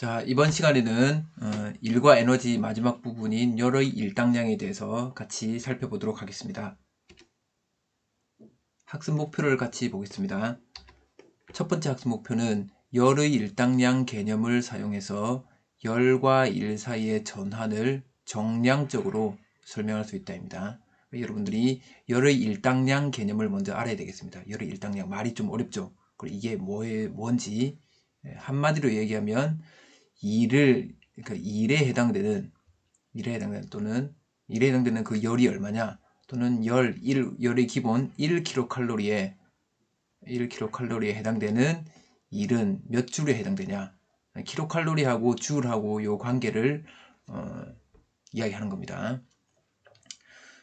자, 이번 시간에는 일과 에너지 마지막 부분인 열의 일당량에 대해서 같이 살펴보도록 하겠습니다. 학습 목표를 같이 보겠습니다. 첫 번째 학습 목표는 열의 일당량 개념을 사용해서 열과 일 사이의 전환을 정량적으로 설명할 수 있다입니다. 여러분들이 열의 일당량 개념을 먼저 알아야 되겠습니다. 열의 일당량 말이 좀 어렵죠? 그리고 이게 뭔지 한마디로 얘기하면 그러니까 일에 해당되는 그 열이 얼마냐 또는 열의 기본 1kcal에 해당되는 일은 몇 줄에 해당되냐, 킬로칼로리하고 줄하고 요 관계를 이야기하는 겁니다.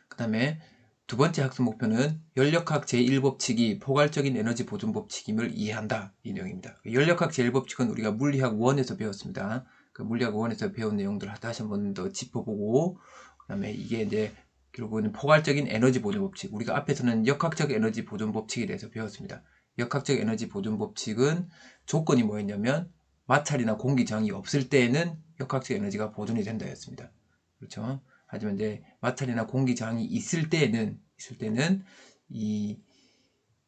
그 다음에 두 번째 학습 목표는 연력학 제1법칙이 포괄적인 에너지 보존 법칙임을 이해한다, 이 내용입니다. 연력학 제1법칙은 우리가 물리학 1에서 배웠습니다. 그 물리학 1에서 배운 내용들을 다시 한 번 더 짚어보고, 그 다음에 이게 이제 결국은 포괄적인 에너지 보존 법칙, 우리가 앞에서는 역학적 에너지 보존 법칙에 대해서 배웠습니다. 역학적 에너지 보존 법칙은 조건이 뭐였냐면 마찰이나 공기 저항이 없을 때에는 역학적 에너지가 보존이 된다 였습니다. 그렇죠? 하지만 이제 마찰이나 공기 저항이 있을 때는 이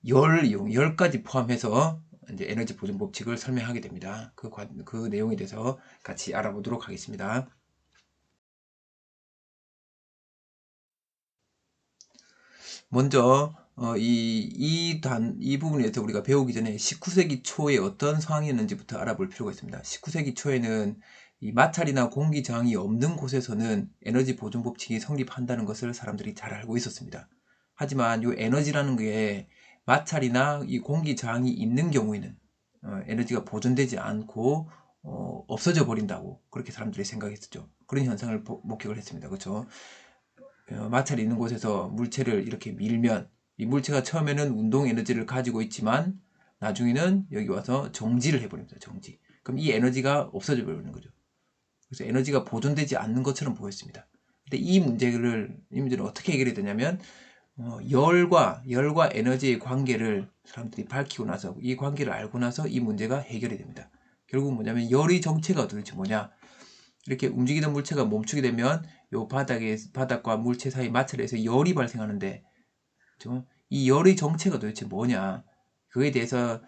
열까지 포함해서 이제 에너지 보존 법칙을 설명하게 됩니다. 그 내용에 대해서 같이 알아보도록 하겠습니다. 먼저 이 부분에 대해서 우리가 배우기 전에 19세기 초에 어떤 상황이었는지부터 알아볼 필요가 있습니다. 19세기 초에는 이 마찰이나 공기 저항이 없는 곳에서는 에너지 보존 법칙이 성립한다는 것을 사람들이 잘 알고 있었습니다. 하지만 이 에너지라는 게 마찰이나 이 공기 저항이 있는 경우에는 에너지가 보존되지 않고 없어져 버린다고 그렇게 사람들이 생각했었죠. 그런 현상을 목격을 했습니다. 그렇죠? 마찰이 있는 곳에서 물체를 이렇게 밀면 이 물체가 처음에는 운동 에너지를 가지고 있지만 나중에는 여기 와서 정지를 해버립니다. 정지. 그럼 이 에너지가 없어져 버리는 거죠. 그래서 에너지가 보존되지 않는 것처럼 보였습니다. 근데 이 문제는 어떻게 해결이 되냐면 열과 에너지의 관계를 사람들이 밝히고 나서 이 관계를 알고 나서 이 문제가 해결이 됩니다. 결국 뭐냐면 열의 정체가 도대체 뭐냐, 이렇게 움직이던 물체가 멈추게 되면 요 바닥과 물체 사이 마찰에서 열이 발생하는데, 그렇죠? 이 열의 정체가 도대체 뭐냐, 그에 대해서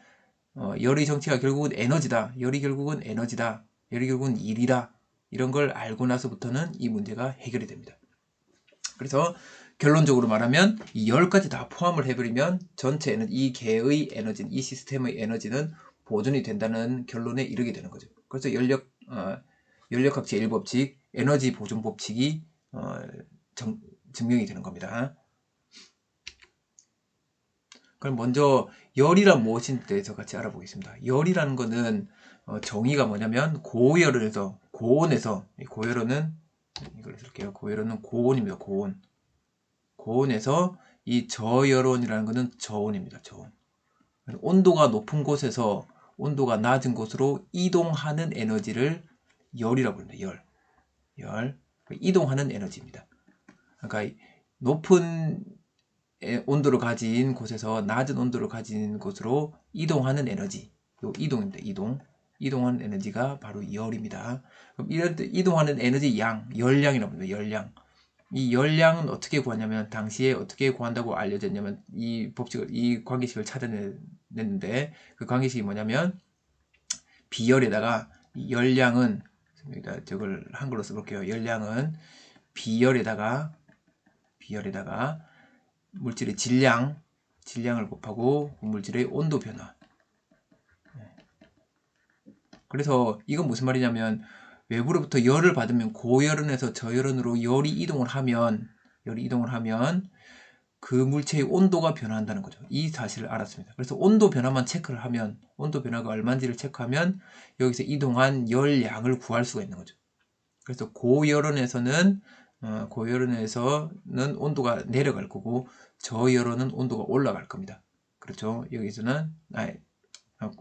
열의 정체가 결국은 에너지다, 열이 결국은 에너지다, 열이 결국은 일이다, 이런 걸 알고 나서부터는 이 문제가 해결이 됩니다. 그래서 결론적으로 말하면 이 열까지 다 포함을 해버리면 전체 이 개의 에너지는, 이 시스템의 에너지는 보존이 된다는 결론에 이르게 되는 거죠. 그래서 연력학 제1법칙, 에너지 보존 법칙이 증명이 되는 겁니다. 그럼 먼저 열이란 무엇인지에 대해서 같이 알아보겠습니다. 열이라는 것은 정의가 뭐냐면 고열에서 고온에서, 고열은 이걸 쓸게요. 고열은 고온입니다. 고온에서 이 저열온이라는 것은 저온입니다. 저온. 온도가 높은 곳에서 온도가 낮은 곳으로 이동하는 에너지를 열이라고 합니다. 열. 이동하는 에너지입니다. 그러니까 높은 온도를 가진 곳에서 낮은 온도를 가진 곳으로 이동하는 에너지, 요 이동입니다. 이동하는 에너지가 바로 열입니다. 그럼 이런 이동하는 에너지 열량이라고 합니다. 열량. 이 열량은 어떻게 구하냐면, 당시에 어떻게 구한다고 알려졌냐면, 이 관계식을 찾아냈는데, 그 관계식이 뭐냐면, 비열에다가 이 열량은, 저걸 한글로 써볼게요. 열량은 비열에다가 물질의 질량을 곱하고 물질의 온도 변화. 그래서 이건 무슨 말이냐면, 외부로부터 열을 받으면 고열원에서 저열원으로 열이 이동을 하면 그 물체의 온도가 변화한다는 거죠. 이 사실을 알았습니다. 그래서 온도 변화만 체크를 하면, 온도 변화가 얼마인지를 체크하면 여기서 이동한 열량을 구할 수가 있는 거죠. 그래서 고열원에서는 온도가 내려갈 거고 저열원은 온도가 올라갈 겁니다. 그렇죠? 여기서는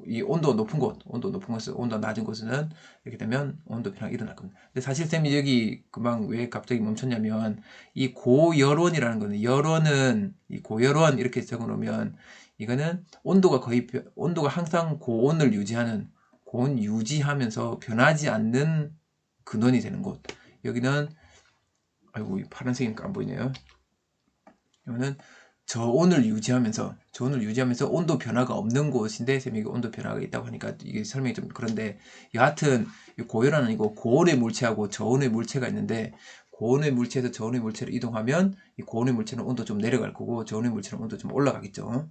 이 온도 높은 곳에서 온도 낮은 곳은 이렇게 되면 온도 변화가 일어날 겁니다. 근데 사실 쌤이 여기 금방 왜 갑자기 멈췄냐면, 이 고열원이라는 거는, 이 고열원 이렇게 적어 놓으면 이거는 온도가 항상 고온을 유지하는 고온 유지하면서 변하지 않는 근원이 되는 곳. 여기는 아이고 파란색이니까 안 보이네요. 여기는 저온을 유지하면서 온도 변화가 없는 곳인데 쌤이 온도 변화가 있다고 하니까 이게 설명이 좀 그런데 여하튼 고열은 아니고 고온의 물체하고 저온의 물체가 있는데 고온의 물체에서 저온의 물체로 이동하면 이 고온의 물체는 온도 좀 내려갈 거고 저온의 물체는 온도 좀 올라가겠죠.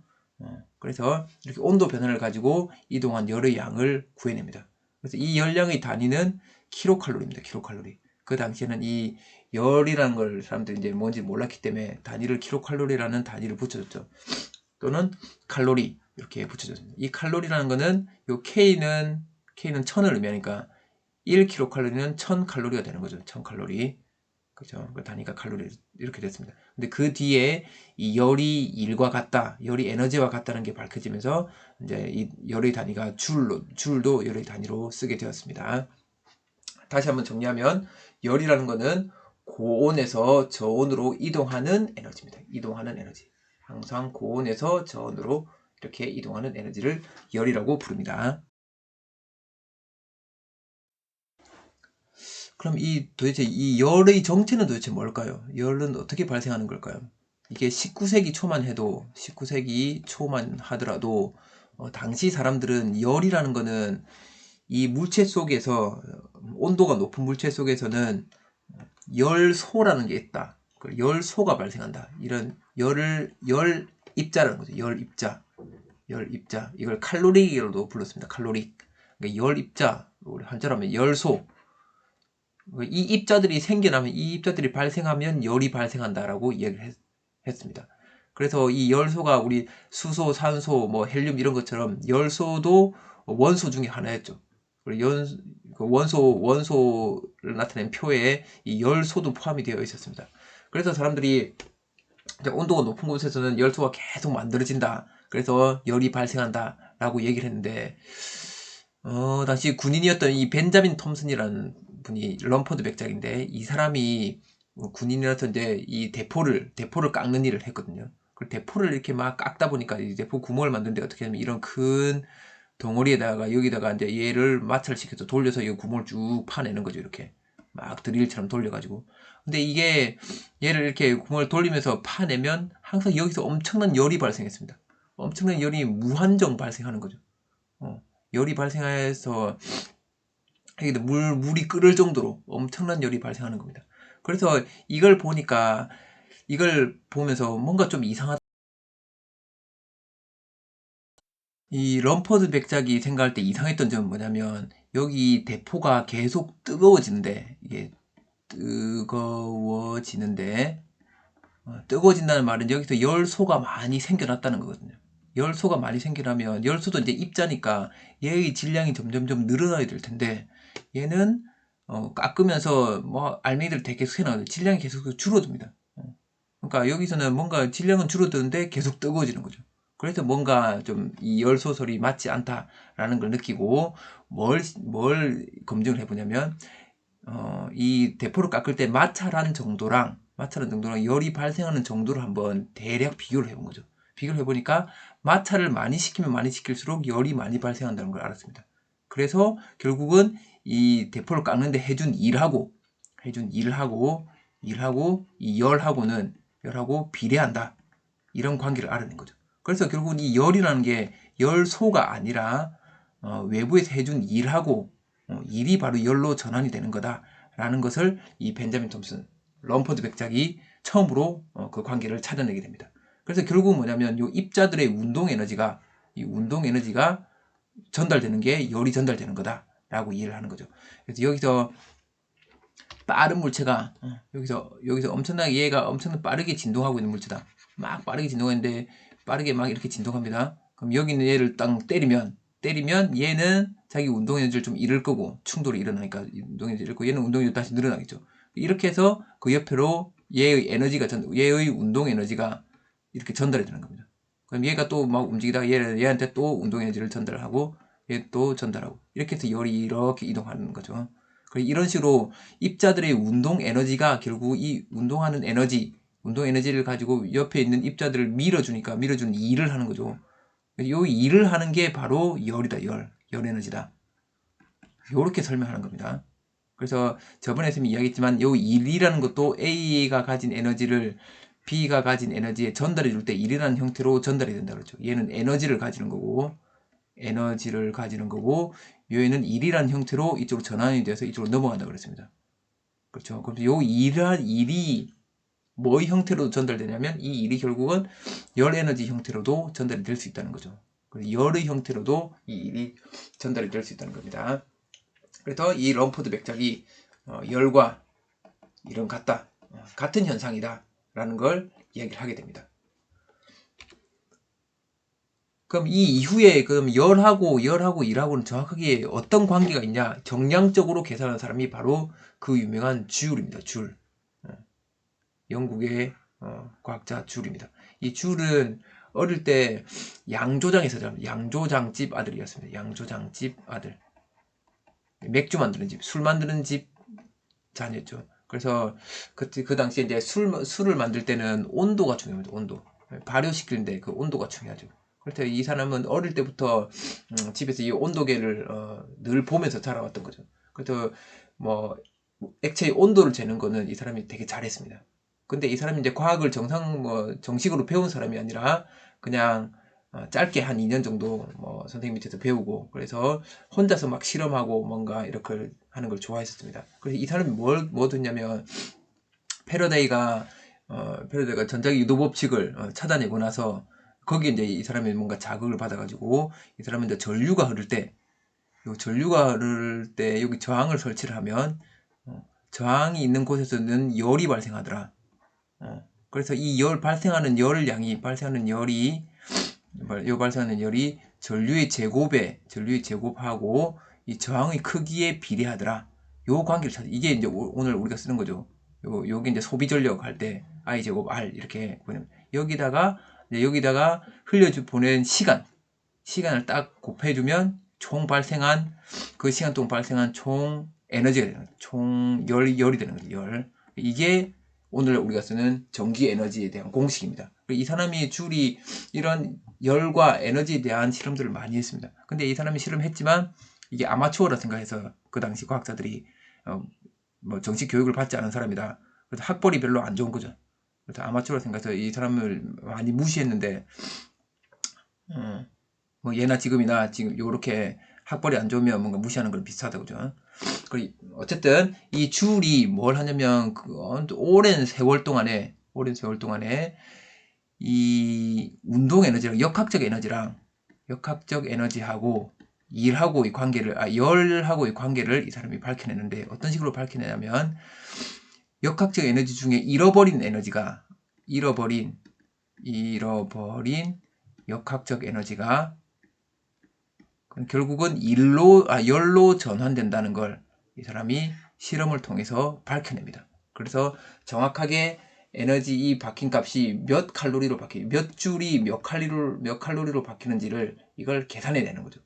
그래서 이렇게 온도 변화를 가지고 이동한 열의 양을 구해냅니다. 그래서 이 열량의 단위는 킬로칼로리입니다. 킬로칼로리. 그 당시에는 이 열이라는 걸 사람들이 이제 뭔지 몰랐기 때문에 단위를 킬로칼로리라는 단위를 붙여줬죠. 또는 칼로리 이렇게 붙여줬습니다. 이 칼로리라는 거는 요 K는 1000을 의미하니까 1킬로칼로리는 1000칼로리가 되는 거죠. 1000칼로리. 그죠? 그 단위가 칼로리 이렇게 됐습니다. 근데 그 뒤에 이 열이 1과 같다, 열이 에너지와 같다는 게 밝혀지면서 이제 이 열의 단위가 줄도 열의 단위로 쓰게 되었습니다. 다시 한번 정리하면 열이라는 거는 고온에서 저온으로 이동하는 에너지입니다. 이동하는 에너지. 항상 고온에서 저온으로 이렇게 이동하는 에너지를 열이라고 부릅니다. 그럼 도대체 이 열의 정체는 도대체 뭘까요? 열은 어떻게 발생하는 걸까요? 이게 19세기 초만 하더라도 당시 사람들은 열이라는 거는 이 물체 속에서 온도가 높은 물체 속에서는 열소라는 게 있다. 열소가 발생한다. 이런 열입자라는 거죠. 열입자. 이걸 칼로리로도 불렀습니다. 칼로리. 그러니까 열입자. 우리 한자로 하면 열소. 이 입자들이 생겨나면 이 입자들이 발생하면 열이 발생한다라고 이야기를 했습니다. 그래서 이 열소가 우리 수소, 산소, 뭐 헬륨 이런 것처럼 열소도 원소 중에 하나였죠. 원소를 나타낸 표에 이 열소도 포함이 되어 있었습니다. 그래서 사람들이 온도가 높은 곳에서는 열소가 계속 만들어진다. 그래서 열이 발생한다라고 얘기를 했는데 당시 군인이었던 이 벤자민 톰슨이라는 분이 럼퍼드 백작인데 이 사람이 군인이라서 이제 이 대포를 깎는 일을 했거든요. 그 대포를 이렇게 막 깎다 보니까 이 대포 구멍을 만드는데 어떻게 하면 이런 큰 덩어리에다가 여기다가 이제 얘를 마찰 시켜서 돌려서 이 구멍을 쭉 파내는 거죠. 이렇게 막 드릴처럼 돌려가지고. 근데 이게 얘를 이렇게 구멍을 돌리면서 파내면 항상 여기서 엄청난 열이 발생했습니다. 엄청난 열이 무한정 발생하는 거죠. 열이 발생해서 물이 끓을 정도로 엄청난 열이 발생하는 겁니다. 그래서 이걸 보면서 뭔가 좀 이상하다. 이 럼퍼드 백작이 생각할 때 이상했던 점은 뭐냐면 여기 대포가 계속 뜨거워지는데 이게 뜨거워진다는 말은 여기서 열소가 많이 생겨났다는 거거든요. 열소가 많이 생겨나면 열소도 이제 입자니까 얘의 질량이 점점점 늘어나야 될 텐데 얘는 깎으면서 뭐 알맹이들 되게 계속 새어나가요. 질량이 계속 줄어듭니다. 그러니까 여기서는 뭔가 질량은 줄어드는데 계속 뜨거워지는 거죠. 그래서 뭔가 좀 이 열소설이 맞지 않다라는 걸 느끼고 뭘 검증을 해보냐면 이 대포를 깎을 때 마찰한 정도랑 열이 발생하는 정도를 한번 대략 비교를 해본 거죠. 비교를 해보니까 마찰을 많이 시키면 많이 시킬수록 열이 많이 발생한다는 걸 알았습니다. 그래서 결국은 이 대포를 깎는데 해준 일하고 이 열하고 비례한다. 이런 관계를 알아낸 거죠. 그래서 결국은 이 열이라는 게 열소가 아니라 외부에서 해준 일하고 일이 바로 열로 전환이 되는 거다라는 것을 이 벤자민 톰슨, 럼퍼드 백작이 처음으로 그 관계를 찾아내게 됩니다. 그래서 결국은 뭐냐면 이 입자들의 운동 에너지가 전달되는 게 열이 전달되는 거다라고 이해를 하는 거죠. 그래서 여기서 빠른 물체가 여기서 엄청나게 얘가 엄청나게 빠르게 진동하고 있는 물체다. 막 빠르게 진동하는데 빠르게 막 이렇게 진동합니다. 그럼 여기 있는 얘를 딱 때리면 얘는 자기 운동 에너지를 좀 잃을 거고 충돌이 일어나니까 운동 에너지를 잃고 얘는 운동 에너지 다시 늘어나겠죠. 이렇게 해서 그 옆으로 얘의 운동 에너지가 이렇게 전달이 되는 겁니다. 그럼 얘가 또 막 움직이다가 얘한테 또 운동 에너지를 전달하고 얘 또 전달하고 이렇게 해서 열이 이렇게 이동하는 거죠. 이런 식으로 입자들의 운동 에너지가 결국 이 운동 에너지를 가지고 옆에 있는 입자들을 밀어주는 일을 하는 거죠. 이 일을 하는 게 바로 열이다. 열 에너지다. 요렇게 설명하는 겁니다. 그래서 저번에 선생님이 이야기했지만 요 1이라는 것도 A가 가진 에너지를 B가 가진 에너지에 전달해 줄 때 1이라는 형태로 전달이 된다 그랬죠. 얘는 에너지를 가지는 거고 얘는 1이라는 형태로 이쪽으로 전환이 돼서 이쪽으로 넘어간다 그랬습니다. 그렇죠. 그럼 요 1이 뭐의 형태로 전달되냐면 이 1이 결국은 열 에너지 형태로도 전달이 될 수 있다는 거죠. 열의 형태로도 이 1이 전달이 될 수 있다는 겁니다. 그래서 이 럼포드 맥작이 열과 이런 같은 현상이다 라는 걸 이야기를 하게 됩니다. 그럼 이 이후에 그럼 열하고 1하고는 정확하게 어떤 관계가 있냐? 정량적으로 계산하는 사람이 바로 그 유명한 주울입니다. 주울. 영국의 과학자 주울입니다. 이 주울은 어릴 때 양조장에서 자랍니다. 양조장집 아들이었습니다. 양조장집 아들. 맥주 만드는 집, 술 만드는 집 자녀죠. 그래서 그 당시에 이제 술을 만들 때는 온도가 중요합니다. 온도. 발효시키는데 그 온도가 중요하죠. 그래서 이 사람은 어릴 때부터 집에서 이 온도계를 늘 보면서 자라왔던 거죠. 그래서 뭐 액체의 온도를 재는 거는 이 사람이 되게 잘했습니다. 근데 이 사람이 이제 과학을 정식으로 배운 사람이 아니라 그냥 짧게 한 2년 정도 선생님 밑에서 배우고 그래서 혼자서 막 실험하고 뭔가 이렇게 하는 걸 좋아했었습니다. 그래서 이 사람이 뭐 듣냐면 패러데이가 전자기 유도 법칙을 찾아내고 나서 거기에 이제 이 사람이 뭔가 자극을 받아가지고 이 사람은 이제 전류가 흐를 때 여기 저항을 설치를 하면 저항이 있는 곳에서는 열이 발생하더라. 그래서 이 발생하는 열이 전류의 제곱하고 이 저항의 크기에 비례하더라. 요 관계를 찾아. 이게 이제 오늘 우리가 쓰는 거죠. 요게 이제 소비 전력 할 때 I 제곱 R 이렇게 여기다가 보낸 시간을 딱 곱해주면 그 시간 동안 발생한 총 에너지가 되는 거죠. 총 열이 되는 거죠. 열. 이게 오늘 우리가 쓰는 전기 에너지에 대한 공식입니다. 이 사람이 줄이 이런 열과 에너지에 대한 실험들을 많이 했습니다. 근데 이 사람이 실험했지만 이게 아마추어라 생각해서 그 당시 과학자들이 정식 교육을 받지 않은 사람이다. 그래서 학벌이 별로 안 좋은 거죠. 그래서 아마추어라 생각해서 이 사람을 많이 무시했는데 예나 지금이나 지금 요렇게 학벌이 안 좋으면 뭔가 무시하는 거랑 비슷하다 그죠? 어쨌든 이 줄이 뭘 하냐면 오랜 세월 동안에 이 운동 에너지랑 역학적 에너지하고 열하고의 관계를 이 사람이 밝혀내는데 어떤 식으로 밝혀내냐면 역학적 에너지 중에 잃어버린 역학적 에너지가 결국은 열로 전환된다는 걸 이 사람이 실험을 통해서 밝혀냅니다. 그래서 정확하게 에너지 이 박힌 값이 몇 줄이 몇 칼로리로 바뀌는지를 이걸 계산해내는 거죠.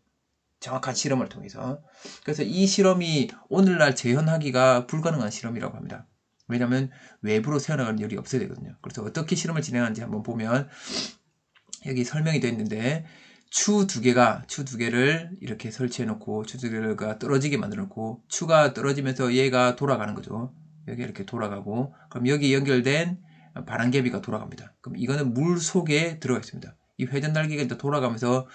정확한 실험을 통해서. 그래서 이 실험이 오늘날 재현하기가 불가능한 실험이라고 합니다. 왜냐하면 외부로 새어나가는 열이 없어야 되거든요. 그래서 어떻게 실험을 진행하는지 한번 보면 여기 설명이 되어 있는데 추 두 개를 이렇게 설치해 놓고 추 두 개가 떨어지게 만들어 놓고 추가 떨어지면서 얘가 돌아가는 거죠. 여기 이렇게 돌아가고 그럼 여기 연결된 바람개비가 돌아갑니다. 그럼 이거는 물 속에 들어가 있습니다. 이 회전 날개가 이제 돌아가면서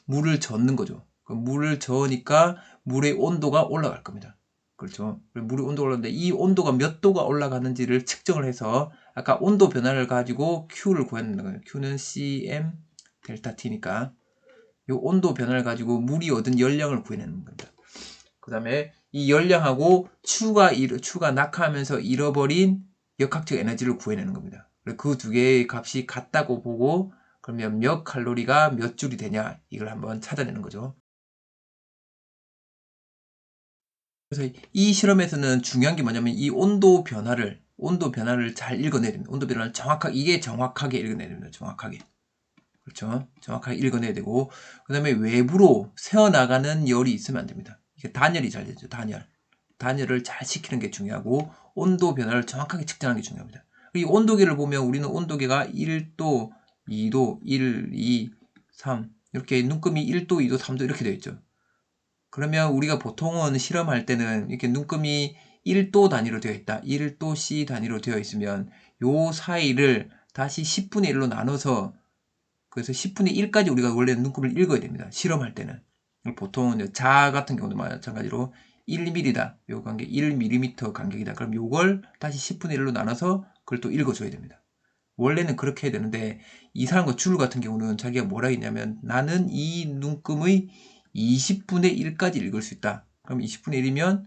물을 젓는 거죠. 그럼 물을 저으니까 물의 온도가 올라갈 겁니다. 그렇죠. 물의 온도가 올라가는데 이 온도가 몇 도가 올라가는지를 측정을 해서 아까 온도 변화를 가지고 Q를 구하는 거예요. Q는 CM 델타 T니까 이 온도 변화를 가지고 물이 얻은 열량을 구해내는 겁니다. 그 다음에 이 열량하고 추가 낙하하면서 잃어버린 역학적 에너지를 구해내는 겁니다. 그 두 개의 값이 같다고 보고 그러면 몇 칼로리가 몇 줄이 되냐 이걸 한번 찾아내는 거죠. 그래서 이 실험에서는 중요한 게 뭐냐면 이 온도 변화를 잘 읽어내야 됩니다. 온도 변화를 정확하게 읽어내야 됩니다. 정확하게. 그렇죠. 정확하게 읽어내야 되고 그 다음에 외부로 새어나가는 열이 있으면 안 됩니다. 이게 단열이 잘 되죠. 단열을 잘 시키는 게 중요하고 온도 변화를 정확하게 측정하는 게 중요합니다. 이 온도계를 보면 우리는 온도계가 1도, 2도, 1, 2, 3 이렇게 눈금이 1도, 2도, 3도 이렇게 되어 있죠. 그러면 우리가 보통은 실험할 때는 이렇게 눈금이 1도 단위로 되어 있다. 1도 C 단위로 되어 있으면 요 사이를 다시 10분의 1로 나눠서 그래서 10분의 1까지 우리가 원래는 눈금을 읽어야 됩니다. 실험할 때는. 보통은 자 같은 경우도 마찬가지로 1mm다. 요 간격 1mm 간격이다. 그럼 요걸 다시 10분의 1로 나눠서 그걸 또 읽어줘야 됩니다. 원래는 그렇게 해야 되는데 이 사람과 줄 같은 경우는 자기가 뭐라 했냐면 나는 이 눈금의 20분의 1까지 읽을 수 있다. 그럼 20분의 1이면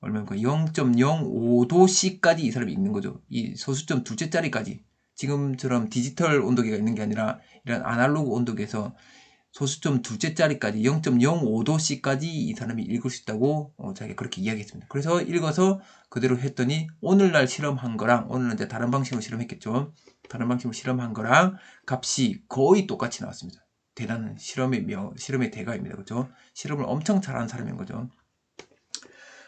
얼마입니까? 0.05도씨까지 이 사람이 읽는 거죠. 이 소수점 둘째 자리까지. 지금처럼 디지털 온도계가 있는 게 아니라 이런 아날로그 온도계에서 소수점 둘째 자리까지 0.05도씨까지 이 사람이 읽을 수 있다고 자기가 그렇게 이야기했습니다. 그래서 읽어서 그대로 했더니 오늘날 실험한 거랑 오늘은 이제 다른 방식으로 실험했겠죠. 다른 방식으로 실험한 거랑 값이 거의 똑같이 나왔습니다. 대단한 실험의 대가입니다. 그죠? 실험을 엄청 잘하는 사람인 거죠.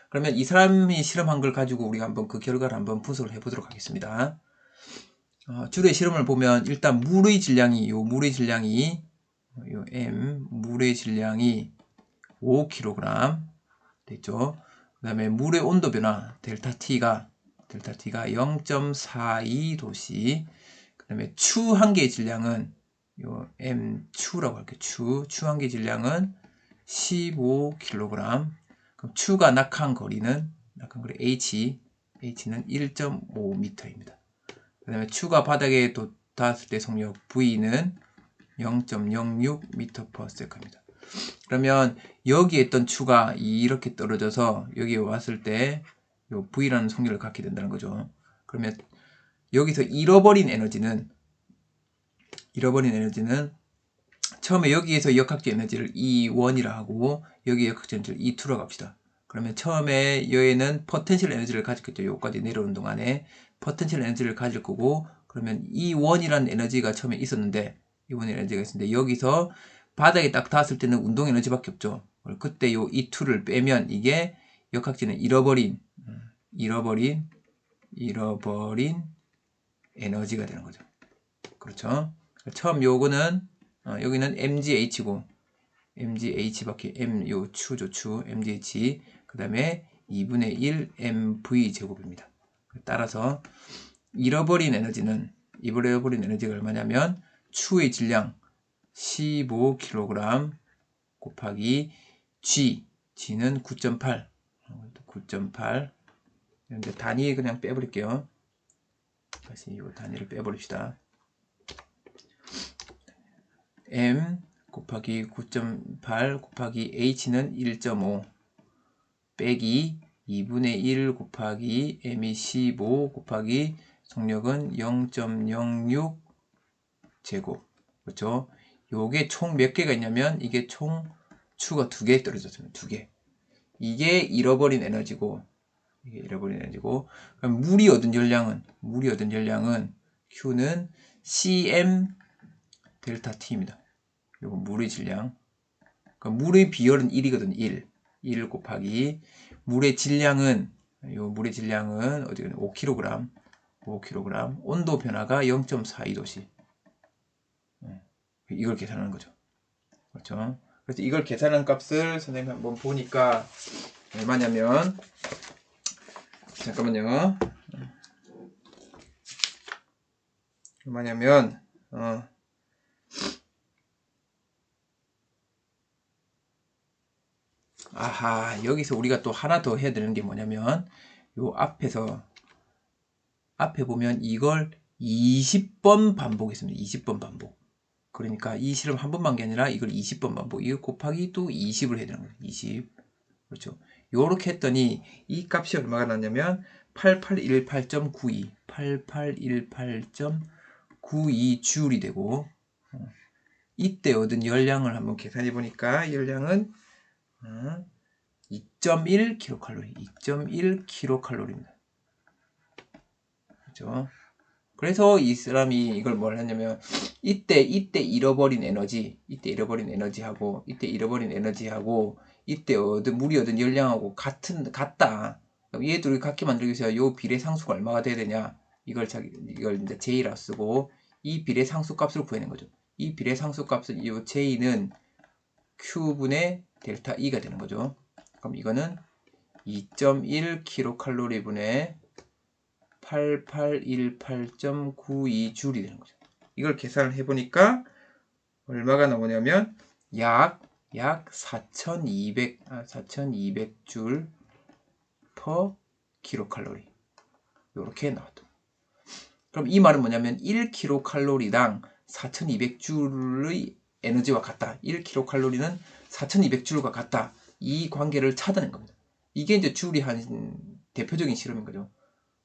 그러면 이 사람이 실험한 걸 가지고 우리가 한번 그 결과를 한번 분석을 해보도록 하겠습니다. 줄의 실험을 보면 일단 물의 질량이 요 물의 질량이 5kg 됐죠. 그 다음에 물의 온도 변화 델타 T가 0.42도씨. 그 다음에 추 한 개의 질량은 요 M추라고 할게요. 추 한 개의 질량은 15kg. 그럼 추가 낙한 거리 H는 1.5m입니다. 그 다음에 추가 바닥에 닿았을 때 속력 V는 0.06m/s입니다. 그러면 여기에 있던 추가 이렇게 떨어져서 여기에 왔을 때 요 V라는 속력을 갖게 된다는 거죠. 그러면 여기서 잃어버린 에너지는 처음에 여기에서 역학적 에너지를 E1이라 하고 여기 역학적 에너지를 E2라고 합시다. 그러면 처음에 여기는 포텐셜 에너지를 가졌겠죠. 여기까지 내려오는 동안에 포텐셜 에너지를 가질 거고 그러면 E1이라는 에너지가 처음에 있었는데 여기서 바닥에 딱 닿았을 때는 운동 에너지밖에 없죠. 그때 요 E2를 빼면 이게 역학적인 잃어버린 에너지가 되는 거죠. 그렇죠? 처음 요거는 여기는 mgh고 mgh밖에 요 추죠. mgh 그 다음에 2분의 1 mv 제곱입니다. 따라서 잃어버린 에너지가 얼마냐면 추의 질량 15kg 곱하기 g는 9.8 이제 단위 그냥 빼버릴게요. 다시 이 단위를 빼버립시다. m 곱하기 9.8 곱하기 h는 1.5 빼기 2분의 1 곱하기 m이 15 곱하기 속력은 0.06 제곱. 그렇죠? 요게 총 몇 개가 있냐면 이게 총 추가 2개 떨어졌습니다. 2개. 이게 잃어버린 에너지고 그럼 물이 얻은 열량은 Q는 cm 델타 T입니다. 요거 물의 질량. 그러니까 물의 비율은 1이거든. 1 곱하기 물의 질량은 어디가 5kg. 온도 변화가 0.42도씨. 이걸 계산하는 거죠. 그렇죠? 그래서 이걸 계산한 값을 선생님이 한번 보니까 얼마냐면 잠깐만요. 얼마냐면 여기서 우리가 또 하나 더 해야 되는 게 뭐냐면 요 앞에 보면 이걸 20번 반복했습니다. 20번 반복. 그러니까 이 실험 한 번만 게 아니라 이걸 20번 반복. 이거 곱하기 또 20을 해야 되는 거예요. 20. 그렇죠. 요렇게 했더니 이 값이 얼마가 나냐면 8818.92 줄이 되고 이때 얻은 열량을 한번 계산해 보니까 열량은 2.1kcal. 그렇죠? 그래서 이 사람이 이걸 뭘 했냐면 이때 잃어버린 에너지하고 이때 물이 얻은 열량하고 같다. 얘 둘이 같게 만들기 위해서 요 비례 상수가 얼마가 돼야 되냐? 이걸 이제 J라고 쓰고 이 비례 상수 값을 구해낸 거죠. 이 비례 상수 값은 이 J는 Q분의 델타 E가 되는 거죠. 그럼 이거는 2.1kcal 분의 8818.92줄이 되는 거죠. 이걸 계산을 해보니까 얼마가 나오냐면 약 4200줄 per 킬로칼로리 이렇게 나왔다. 그럼 이 말은 뭐냐면 1kcal당 4200줄의 에너지와 같다. 1kcal는 4200줄과 같다. 이 관계를 찾아낸 겁니다. 이게 이제 줄이 한 대표적인 실험인 거죠.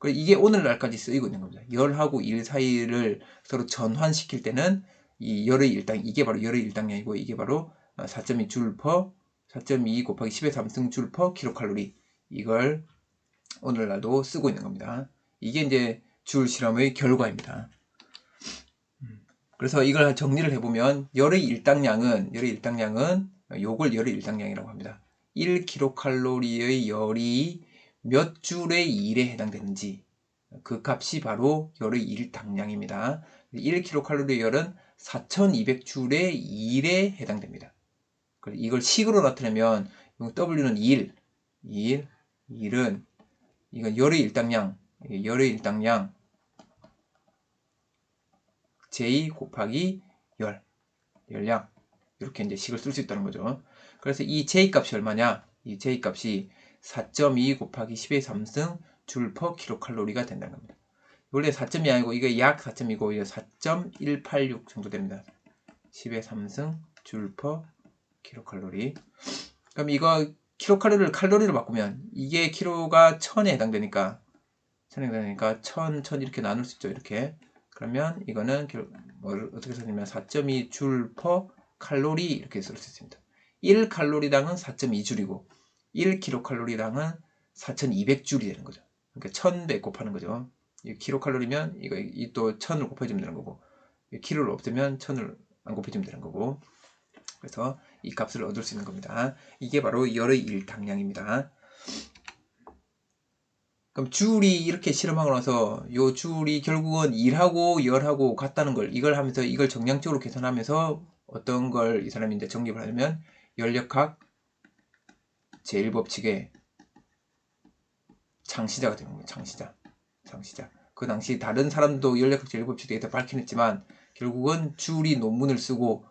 이게 오늘날까지 쓰이고 있는 겁니다. 열하고 일 사이를 서로 전환시킬 때는 이 열의 일당, 이게 바로 열의 일당량이고 이게 바로 4.2줄 퍼 4.2 곱하기 10의 3승 줄 퍼 킬로칼로리, 이걸 오늘날도 쓰고 있는 겁니다. 이게 이제 줄 실험의 결과입니다. 그래서 이걸 정리를 해보면 열의 일당량은 요걸 열의 일당량이라고 합니다. 1kcal의 열이 몇 줄의 일에 해당되는지 그 값이 바로 열의 일당량입니다. 1kcal의 열은 4200줄의 일에 해당됩니다. 이걸 식으로 나타내면 W는 1은 이건 열의 일당량 J 곱하기 열량, 이렇게 이제 식을 쓸 수 있다는 거죠. 그래서 이 J 값이 얼마냐? 이 J 값이 4.2 곱하기 10의 3승 줄 퍼 킬로칼로리가 된다는 겁니다. 원래 4.2 아니고 이게 약 4.2고 이게 4.186 정도 됩니다. 10의 3승 줄 퍼 킬로칼로리. 그럼 이거 킬로칼로리를 칼로리로 바꾸면 이게 킬로가 1000에 해당되니까 1000 이렇게 나눌 수 있죠. 이렇게. 그러면 이거는 어떻게 쓰냐면 4.2 줄 퍼 칼로리 이렇게 쓸 수 있습니다. 1칼로리당은 4.2줄이고 1kcal당은 4200줄이 되는 거죠. 그러니까 1100 곱하는 거죠. 이 킬로칼로리면 이 또 1000을 곱해주면 되는 거고, 킬로를 없애면 1000을 안 곱해주면 되는 거고, 그래서 이 값을 얻을 수 있는 겁니다. 이게 바로 열의 일당량입니다. 그럼 줄이 이렇게 실험하고 나서 요 줄이 결국은 일하고 열하고 같다는 걸 이걸 하면서 이걸 정량적으로 계산하면서 어떤 걸 이 사람이 이제 정립을 하냐면 열역학 제1법칙의 창시자가 되는 거예요. 창시자. 그 당시 다른 사람도 열역학 제1법칙에 대해서 밝힌 했지만 결국은 줄이 논문을 쓰고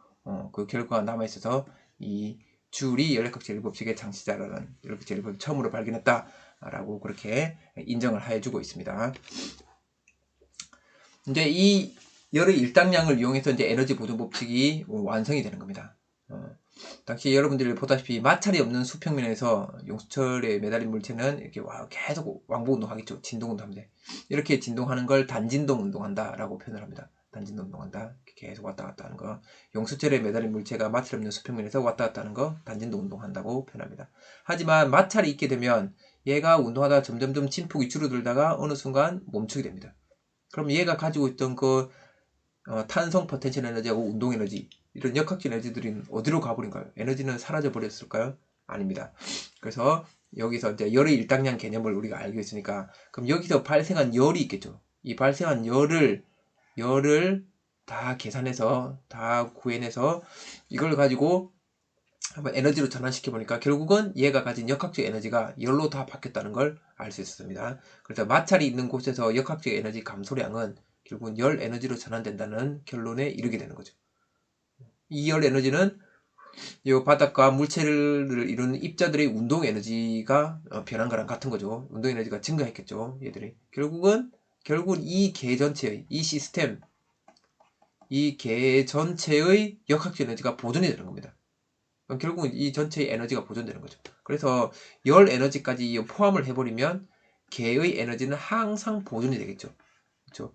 그 결과가 남아있어서 이 줄이 열역학 제1법칙의 창시자라는 열역학 제1법칙 처음으로 발견했다라고 그렇게 인정을 해주고 있습니다. 이제 이 열의 일당량을 이용해서 이제 에너지 보존 법칙이 완성이 되는 겁니다. 당시 여러분들이 보다시피 마찰이 없는 수평면에서 용수철에 매달린 물체는 이렇게 계속 왕복 운동하겠죠. 진동 운동합니다. 이렇게 진동하는 걸 단진동 운동한다 라고 표현을 합니다. 단진동 운동한다. 계속 왔다 갔다 하는 거. 용수철에 매달린 물체가 마찰 없는 수평면에서 왔다 갔다 하는 거 단진동 운동한다고 표현합니다. 하지만 마찰이 있게 되면 얘가 운동하다 점점점 진폭이 줄어들다가 어느 순간 멈추게 됩니다. 그럼 얘가 가지고 있던 그 탄성 포텐셜 에너지하고 운동 에너지, 이런 역학적 에너지들이 어디로 가버린가요? 에너지는 사라져 버렸을까요? 아닙니다. 그래서 여기서 이제 열의 일당량 개념을 우리가 알고 있으니까, 그럼 여기서 발생한 열이 있겠죠. 이 발생한 열을 다 계산해서 다 구해내서 이걸 가지고 한번 에너지로 전환시켜 보니까 결국은 얘가 가진 역학적 에너지가 열로 다 바뀌었다는 걸 알 수 있었습니다. 그래서 마찰이 있는 곳에서 역학적 에너지 감소량은 결국은 열 에너지로 전환된다는 결론에 이르게 되는 거죠. 이 열 에너지는 이 바닥과 물체를 이루는 입자들의 운동 에너지가 변한 거랑 같은 거죠. 운동 에너지가 증가했겠죠. 얘들이 결국은 이 개 전체의 이 시스템, 이 개 전체의 역학적 에너지가 보존이 되는 겁니다. 결국은 이 전체의 에너지가 보존되는 거죠. 그래서 열 에너지까지 포함을 해버리면 개의 에너지는 항상 보존이 되겠죠. 그렇죠?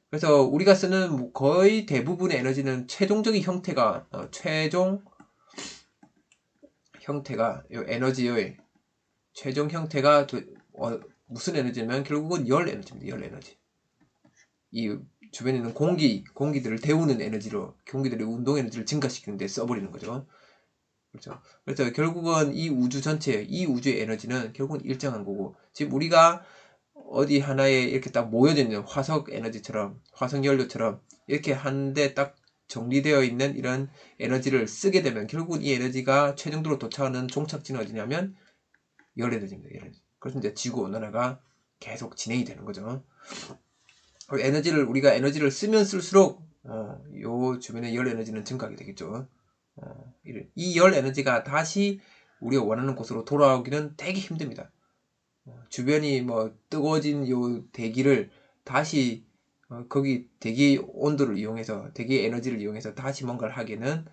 그래서 우리가 쓰는 거의 대부분의 에너지는 최종적인 형태가 에너지의 최종 형태가 무슨 에너지냐면 결국은 열 에너지입니다. 열 에너지. 이 주변에 있는 공기들을 데우는 에너지로 공기들의 운동 에너지를 증가시키는 데 써버리는 거죠. 그렇죠. 그래서 결국은 이 우주 전체, 이 우주의 에너지는 결국은 일정한 거고, 지금 우리가 어디 하나에 이렇게 딱 모여져 있는 화석 에너지처럼, 화석 연료처럼 이렇게 하는데 딱 정리되어 있는 이런 에너지를 쓰게 되면 결국 이 에너지가 최종적으로 도착하는 종착지는 어디냐면 열 에너지입니다. 열 에너지. 그래서 이제 지구 온난화가 계속 진행이 되는 거죠. 우리가 에너지를 쓰면 쓸수록 요 주변의 열 에너지는 증가하게 되겠죠. 이 열 에너지가 다시 우리가 원하는 곳으로 돌아오기는 되게 힘듭니다. 주변이 뭐 뜨거워진 요 대기를 다시 거기 대기 온도를 이용해서 대기 에너지를 이용해서 다시 뭔가를 하기에는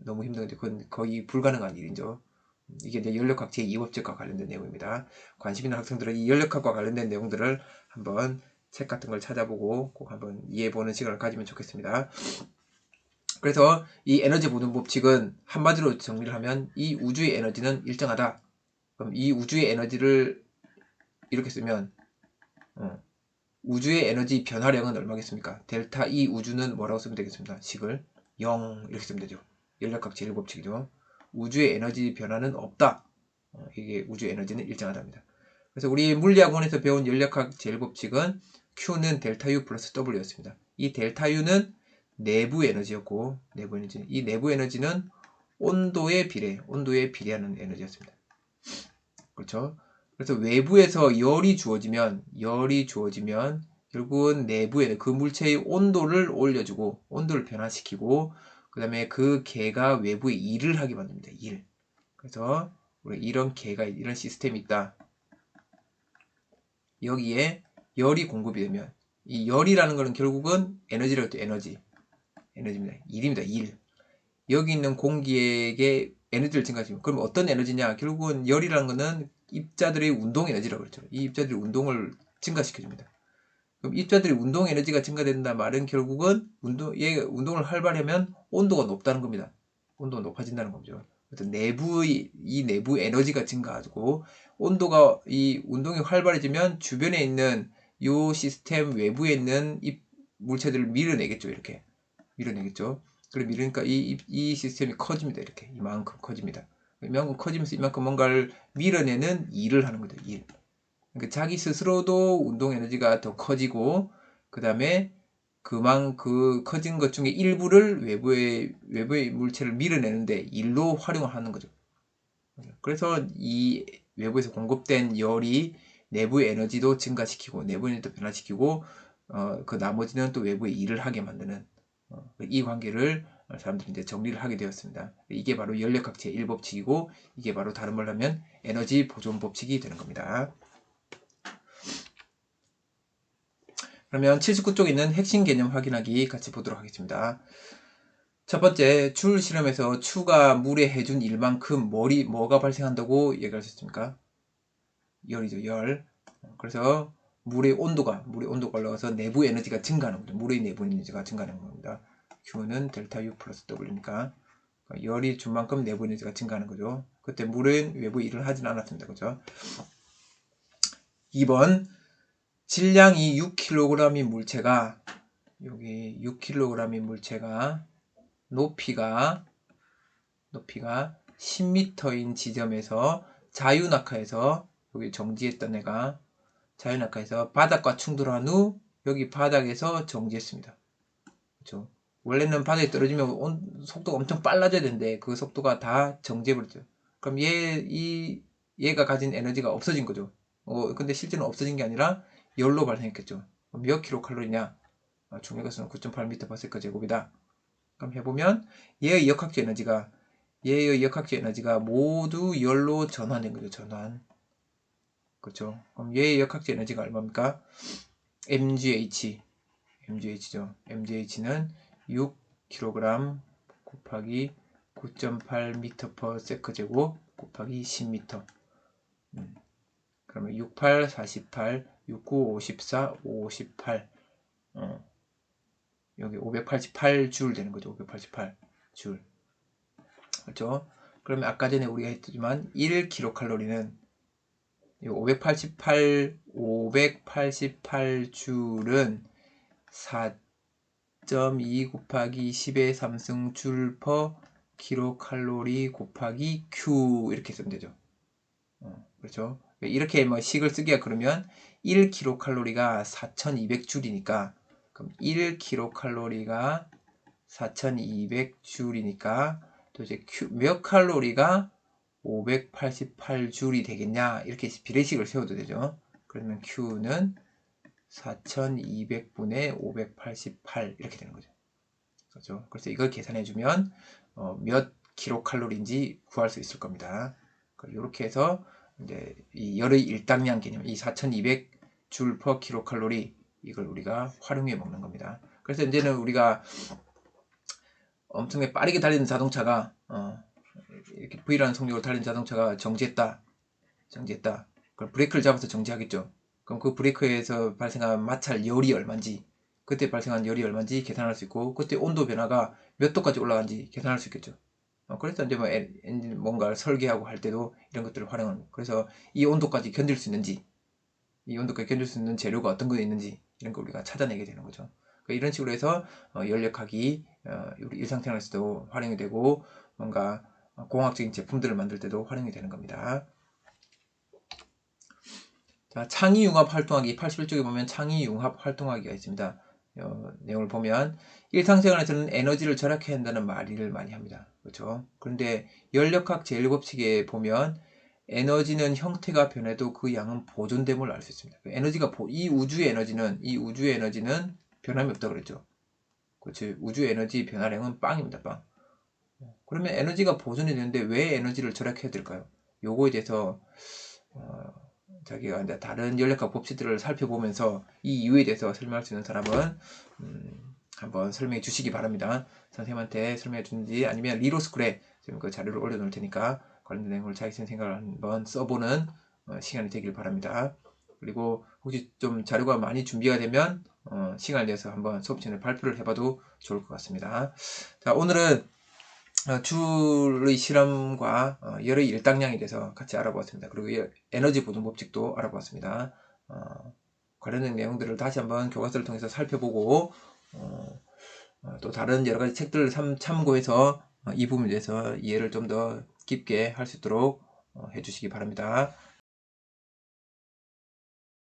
너무 힘든데 그건 거의 불가능한 일이죠. 이게 이제 연력학제 2법칙과 관련된 내용입니다. 관심 있는 학생들은 이 연력학과 관련된 내용들을 한번 책 같은 걸 찾아보고 꼭 한번 이해해보는 시간을 가지면 좋겠습니다. 그래서 이 에너지 보존 법칙은 한마디로 정리를 하면 이 우주의 에너지는 일정하다. 그럼 이 우주의 에너지를 이렇게 쓰면 우주의 에너지 변화량은 얼마겠습니까? 델타 E 우주는 뭐라고 쓰면 되겠습니다. 식을 0 이렇게 쓰면 되죠. 연력학 제1법칙이죠. 우주의 에너지 변화는 없다. 이게 우주의 에너지는 일정하답니다. 그래서 우리 물리학원에서 배운 연력학 제1법칙은 Q는 델타 U 플러스 W였습니다. 이 델타 U는 내부 에너지였고 이 내부 에너지는 온도에 비례하는 에너지였습니다. 그렇죠? 그래서 외부에서 열이 주어지면 결국은 내부에 그 물체의 온도를 올려주고 온도를 변화시키고 그 다음에 그 개가 외부에 일을 하게 만듭니다. 일. 그래서 우리 이런 시스템이 있다. 여기에 열이 공급이 되면 이 열이라는 것은 결국은 에너지입니다. 일입니다. 일. 여기 있는 공기에게 에너지를 증가시키면 그럼 어떤 에너지냐? 결국은 열이라는 것은 입자들의 운동 에너지라고 그랬죠. 이 입자들의 운동을 증가시켜줍니다. 그럼 입자들의 운동 에너지가 증가된다 말은 결국은 운동을 활발하면 온도가 높다는 겁니다. 온도가 높아진다는 거죠. 그래서 이 내부 에너지가 증가하고 온도가 이 운동이 활발해지면 주변에 있는 요 시스템 외부에 있는 물체들을 밀어내겠죠. 이렇게 밀어내겠죠. 그래 밀으니까 이 시스템이 커집니다. 이렇게 이만큼 커집니다. 이만큼 커지면서 이만큼 뭔가를 밀어내는 일을 하는 거죠. 일. 그러니까 자기 스스로도 운동 에너지가 더 커지고 그 다음에 그 커진 것 중에 일부를 외부의 물체를 밀어내는데 일로 활용을 하는 거죠. 그래서 이 외부에서 공급된 열이 내부의 에너지도 증가시키고 내부 에너지도 변화시키고 그 나머지는 또 외부의 일을 하게 만드는 이 관계를 사람들이 이제 정리를 하게 되었습니다. 이게 바로 연력학 제1법칙이고 이게 바로 다른 말로 하면 에너지 보존 법칙이 되는 겁니다. 그러면 79쪽에 있는 핵심 개념 확인하기 같이 보도록 하겠습니다. 첫 번째, 줄 실험에서 추가 물에 해준 일만큼 뭐가 발생한다고 얘기하셨습니까? 열이죠, 열. 그래서 물의 온도가 올라가서 내부 에너지가 증가하는 거죠. 물의 내부 에너지가 증가하는 겁니다. Q는 델타 U 플러스 W니까 열이 준 만큼 내부 에너지가 증가하는 거죠. 그때 물은 외부 일을 하진 않았습니다. 그죠? 2번, 질량이 6kg인 물체가 여기 6kg인 물체가 높이가 10m인 지점에서 자유낙하에서 여기 정지했던 애가 자유낙하에서 바닥과 충돌한 후 여기 바닥에서 정지했습니다. 그렇죠? 원래는 바닥에 떨어지면 속도가 엄청 빨라져야 되는데 그 속도가 다 정지해버렸죠. 그럼 얘가 가진 에너지가 없어진 거죠. 근데 실제는 없어진 게 아니라 열로 발생했겠죠. 몇 킬로칼로리냐? 중력가스는 9.8m/s 제곱이다. 그럼 해보면 얘의 역학적 에너지가 모두 열로 전환된 거죠. 전환. 그렇죠. 그럼 얘의 역학적 에너지가 얼마입니까? mgh. mgh죠. mgh는 6kg 곱하기 9.8m/s 제곱 곱하기 10m. 그러면 68, 48, 69, 54, 58. 여기 588줄 되는 거죠. 588줄. 그렇죠? 그러면 아까 전에 우리가 했지만 1kcal는 588줄은 4.2 곱하기 10의 3승 줄 per 킬로칼로리 곱하기 Q 이렇게 쓰면 되죠. 그렇죠? 이렇게 뭐 식을 쓰기가 그러면 1kcal가 4200줄이니까 그럼 1kcal가 4200줄이니까 또 이제 몇 칼로리가 588줄이 되겠냐 이렇게 비례식을 세워도 되죠. 그러면 Q는 4200분의 588 이렇게 되는 거죠. 그렇죠? 그래서 이걸 계산해 주면 몇 킬로칼로리인지 구할 수 있을 겁니다. 이렇게 해서 이제 이 열의 일당량 개념, 이 4200줄 per 킬로칼로리 이걸 우리가 활용해 먹는 겁니다. 그래서 이제는 우리가 엄청나게 빠르게 달리는 자동차가 이렇게 V라는 속력으로 달리는 자동차가 정지했다. 그럼 브레이크를 잡아서 정지하겠죠. 그럼 그 브레이크에서 발생한 마찰 열이 얼마인지, 그때 발생한 열이 얼마인지 계산할 수 있고, 그때 온도 변화가 몇 도까지 올라간지 계산할 수 있겠죠. 그래서 이제 뭐 엔진 뭔가를 설계하고 할 때도 이런 것들을 활용하는. 그래서 이 온도까지 견딜 수 있는지, 이 온도까지 견딜 수 있는 재료가 어떤 거 있는지 이런 거 우리가 찾아내게 되는 거죠. 이런 식으로 해서 연력학이 우리 일상생활에서도 활용이 되고 뭔가 공학적인 제품들을 만들 때도 활용이 되는 겁니다. 자, 창의융합 활동하기 81쪽에 보면 창의융합 활동하기가 있습니다. 내용을 보면 일상생활에서는 에너지를 절약해야 한다는 말을 많이 합니다. 그렇죠? 그런데 연력학 제1법칙에 보면 에너지는 형태가 변해도 그 양은 보존됨을 알 수 있습니다. 에너지가 이 우주의 에너지는 변함이 없다 그랬죠. 그렇지? 우주의 에너지 변화량은 빵입니다. 빵. 그러면 에너지가 보존이 되는데 왜 에너지를 절약해야 될까요? 요거에 대해서 자기가 이제 다른 연력학 법칙들을 살펴보면서 이 이유에 대해서 설명할 수 있는 사람은 한번 설명해 주시기 바랍니다. 선생님한테 설명해 주는지 아니면 리로스쿨에 지금 그 자료를 올려놓을 테니까 관련된 내용을 자기 생각을 한번 써보는 시간이 되길 바랍니다. 그리고 혹시 좀 자료가 많이 준비가 되면 시간을 내서 한번 수업 전에 발표를 해봐도 좋을 것 같습니다. 자, 오늘은 줄의 실험과 열의 일당량에 대해서 같이 알아보았습니다. 그리고 에너지 보존 법칙도 알아보았습니다. 관련된 내용들을 다시 한번 교과서를 통해서 살펴보고 또 다른 여러 가지 책들을 참고해서 이 부분에 대해서 이해를 좀 더 깊게 할 수 있도록 해주시기 바랍니다.